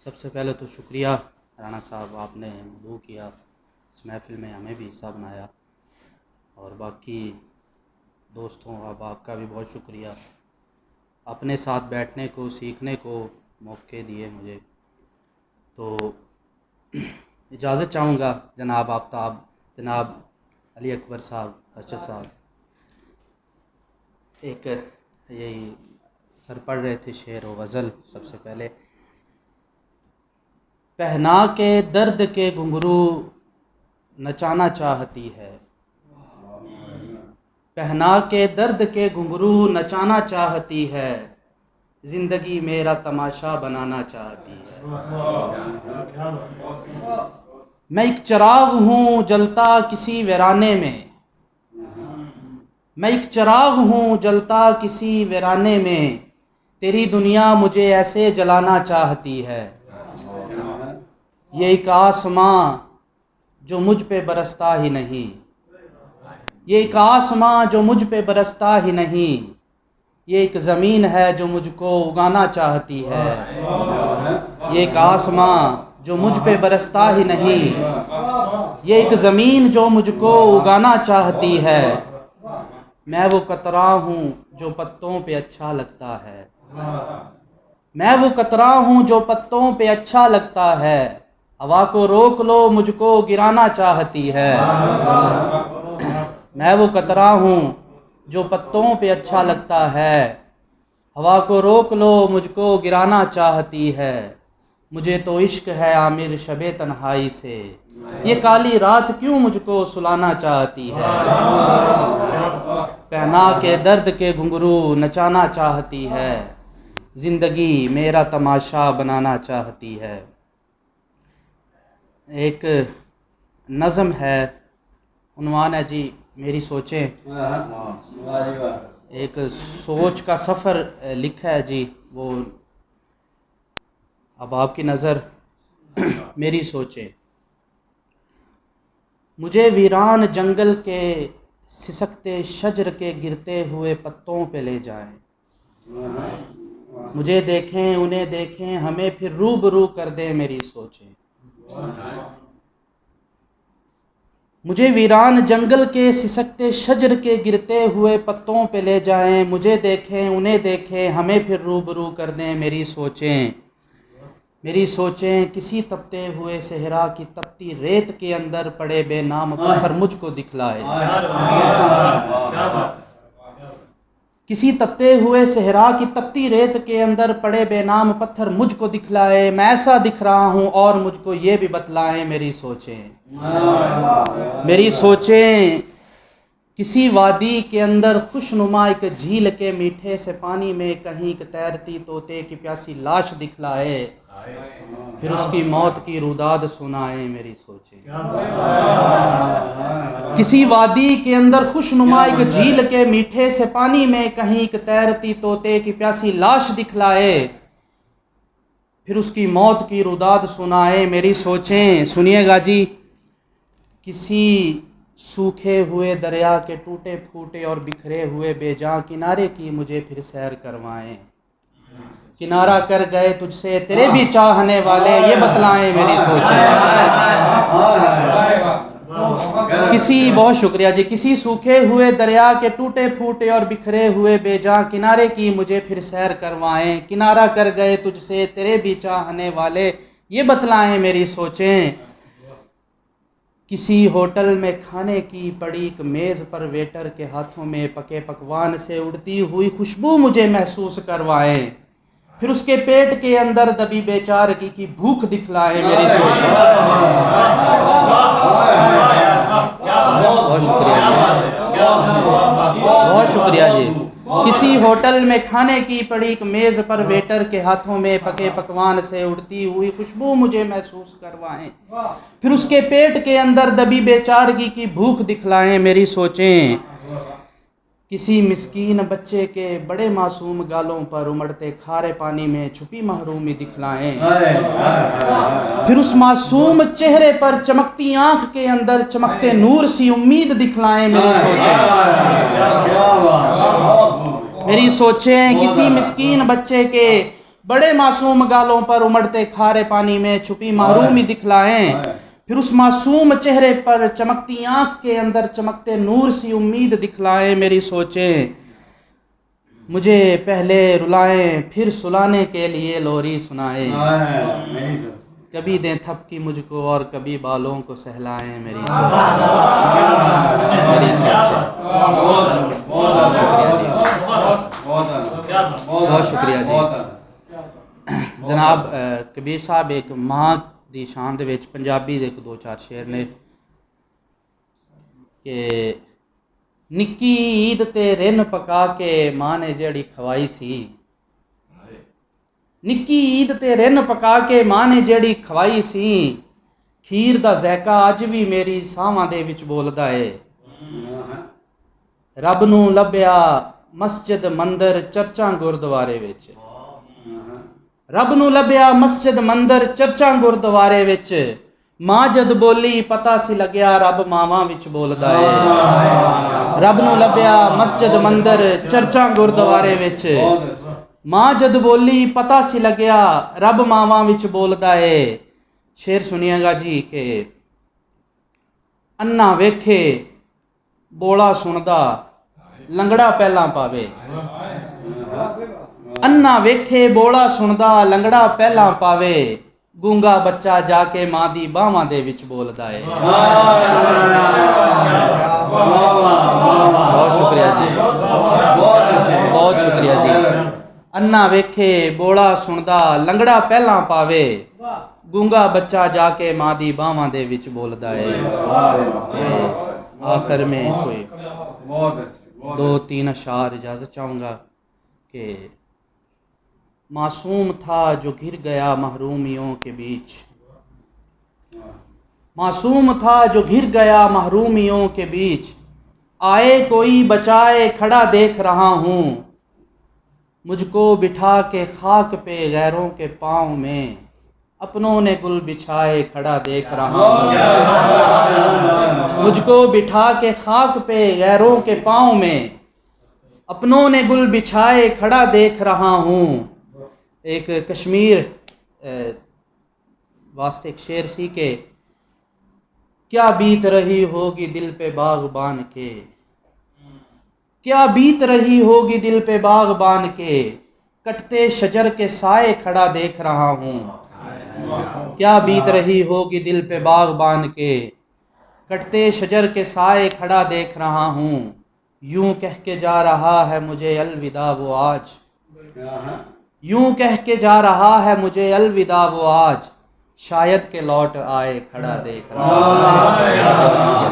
سب سے پہلے تو شکریہ رانا صاحب، آپ نے مدعو کیا، اس محفل میں ہمیں بھی حصہ بنایا، اور باقی دوستوں احباب کا بھی بہت شکریہ، اپنے ساتھ بیٹھنے کو سیکھنے کو موقع دیے مجھے۔ تو اجازت چاہوں گا جناب آفتاب، جناب علی اکبر صاحب، ارشد صاحب ایک یہی سر پڑھ رہے تھے شعر و غزل۔ سب سے پہلے پہنا کے درد کے گھنگرو نچانا چاہتی ہے، پہنا کے درد کے گھنگرو نچانا چاہتی ہے، زندگی میرا تماشا بنانا چاہتی ہے۔ میں ایک چراغ ہوں جلتا کسی ویرانے میں، میں ایک چراغ ہوں جلتا کسی ویرانے میں، تیری دنیا مجھے ایسے جلانا چاہتی ہے۔ یہ ایک آسماں جو مجھ پہ برستا ہی نہیں، یہ ایک آسماں جو مجھ پہ برستا ہی نہیں، یہ ایک زمین ہے جو مجھ کو اگانا چاہتی ہے۔ یہ ایک آسماں جو مجھ پہ برستا ہی نہیں، یہ ایک زمین جو مجھ کو اگانا چاہتی ہے۔ میں وہ قطرہ ہوں جو پتوں پہ اچھا لگتا ہے، میں وہ قطرہ ہوں جو پتوں پہ اچھا لگتا ہے، ہوا کو روک لو مجھ کو گرانا چاہتی ہے۔ میں وہ قطرہ ہوں جو پتوں پہ اچھا لگتا ہے، ہوا کو روک لو مجھ کو گرانا چاہتی ہے۔ مجھے تو عشق ہے عامر شب تنہائی سے، یہ کالی رات کیوں مجھ کو سلانا چاہتی ہے۔ پہنا کے درد کے گھنگرو نچانا چاہتی ہے، زندگی میرا تماشا بنانا چاہتی ہے۔ ایک نظم ہے، عنوان ہے جی میری سوچیں۔ ایک سوچ کا سفر لکھا ہے جی، وہ اب آپ کی نظر میری سوچیں۔ مجھے ویران جنگل کے سسکتے شجر کے گرتے ہوئے پتوں پہ لے جائیں، مجھے دیکھیں انہیں دیکھیں ہمیں پھر روبرو کر دیں میری سوچیں۔ مجھے ویران جنگل کے سسکتے شجر کے گرتے ہوئے پتوں پہ لے جائیں، مجھے دیکھیں انہیں دیکھیں ہمیں پھر روبرو کر دیں میری سوچیں۔ میری سوچیں کسی تپتے ہوئے صحرا کی تپتی ریت کے اندر پڑے بے نام پتھر مجھ کو دکھلائے، کسی تپتے ہوئے صحرا کی تپتی ریت کے اندر پڑے بے نام پتھر مجھ کو دکھلائے، میں ایسا دکھ رہا ہوں اور مجھ کو یہ بھی بتلائیں میری سوچیں۔ میری سوچیں کسی وادی کے اندر خوشنما ایک جھیل کے میٹھے سے پانی میں کہیں ایک تیرتی طوطے کی پیاسی لاش دکھلائے، پھر اس کی موت کی روداد سنائے میری سوچیں۔ کسی وادی کے اندر خوشنما ایک جھیل کے میٹھے سے پانی میں کہیں ایک تیرتی طوطے کی پیاسی لاش دکھلائے، پھر اس کی موت کی روداد سنائے میری سوچیں۔ سنیے گا جی، کسی سوکھے ہوئے دریا کے ٹوٹے پھوٹے اور بکھرے ہوئے بے جان کنارے کی مجھے پھر سیر کروائیں، کنارہ کر گئے تجھ سے تیرے بھی چاہنے والے یہ بتلائیں میری سوچیں۔ بہت شکریہ جی، کسی سوکھے ہوئے دریا کے ٹوٹے پھوٹے اور بکھرے ہوئے بے جان کنارے کی مجھے پھر سیر کروائیں، کنارہ کر گئے تجھ سے تیرے بھی چاہنے والے یہ بتلائیں میری سوچیں۔ کسی ہوٹل میں کھانے کی پڑی ایک میز پر ویٹر کے ہاتھوں میں پکے پکوان سے اڑتی ہوئی خوشبو مجھے محسوس کروائیں، پھر اس کے پیٹ کے اندر دبی بے چارگی کی بھوک دکھلائیں میری سوچیں۔ بہت شکریہ جی، بہت شکریہ جی۔ کسی ہوٹل میں کھانے کی پڑی ایک میز پر ویٹر کے ہاتھوں میں پکے پکوان سے اڑتی ہوئی خوشبو مجھے محسوس کروائیں، پھر اس کے پیٹ کے اندر دبی بے چارگی کی بھوک دکھلائیں میری سوچیں۔ کسی مسکین بچے کے بڑے معصوم گالوں پر امڑتے کھارے پانی میں چھپی محرومی دکھلائیں، پھر اس معصوم چہرے پر چمکتی آنکھ کے اندر چمکتے نور سی امید دکھلائیں میری سوچیں۔ میری سوچیں کسی مسکین بچے کے بڑے معصوم گالوں پر امڑتے کھارے پانی میں چھپی محرومی دکھلائیں، پھر اس معصوم چہرے پر چمکتی آنکھ کے اندر چمکتے نور سی امید دکھلائیں میری سوچیں، مجھے پہلے رلائیں پھر سلانے کے لیے لوری سنائیں، کبھی دیں تھپکی مجھ کو اور کبھی بالوں کو سہلائیں میری سوچیں، میری سوچیں۔ بہت شکریہ جی، بہت شکریہ جی۔ جناب کبیر صاحب ایک ماں دی شان دے وچ پنجابی دے ایک دو چار شعر نے کہ نکی عید تے رن پکا کے ماں نے جیڑی کھوائی سی، نکی عید تے رن پکا کے ماں نے جیڑی کھوائی سی، کھیر دا ذائقہ اج بھی میری ساواں دے وچ بولدا ہے، رب نو لبیا مسجد مندر چرچاں گردوارے وچ، رب نو لبیا مسجد مندر چرچاں گردوارے وچ، ماں جد بولی پتہ سی لگیا رب ماواں وچ بولدا ہے، رب نو لبیا مسجد مندر چرچاں گردوارے وچ، ماں جد بولی پتہ سی لگیا رب ماواں وچ بولدا ہے۔ شعر سنیے گا جی کہ انا ویکھے بولا سندا لنگڑا پہلاں پاوے، انا ویکھے بولا سندا لنگڑا پہلاں پاوے، گونگا بچہ جا کے ماں دی باواں دے وچ بولدا ہے۔ بہت شکریہ جی، بہت شکریہ جی۔ انا ویکھے بولا سندا لنگڑا پہلاں پاوے، گونگا بچہ جا کے ماں دی باواں دے وچ بولدا ہے۔ آخر میں کوئی دو تین اشعار اجازت چاہوں گا کہ معصوم تھا جو گر گیا محرومیوں کے بیچ، معصوم تھا جو گر گیا محرومیوں کے بیچ، آئے کوئی بچائے کھڑا دیکھ رہا ہوں، مجھ کو بٹھا کے خاک پہ غیروں کے پاؤں میں، اپنوں نے گل بچھائے کھڑا دیکھ رہا ہوں، مجھ کو بٹھا کے خاک پہ غیروں کے پاؤں میں، اپنوں نے گل بچھائے کھڑا دیکھ رہا ہوں۔ ایک کشمیر واسطے ایک شعر سی کہ کیا بیت رہی ہوگی دل پہ باغبان کے، کیا بیت رہی ہوگی دل پہ باغبان کے، کٹتے شجر کے سائے کھڑا دیکھ رہا ہوں، کیا بیت رہی ہوگی دل پہ باغبان کے، کٹتے شجر کے سائے کھڑا دیکھ رہا ہوں، یوں کہہ کے جا رہا ہے مجھے الوداع وہ آج، یوں کہہ کے جا رہا ہے مجھے الوداع وہ آج، شاید کہ لوٹ آئے کھڑا دیکھ رہا ہوں۔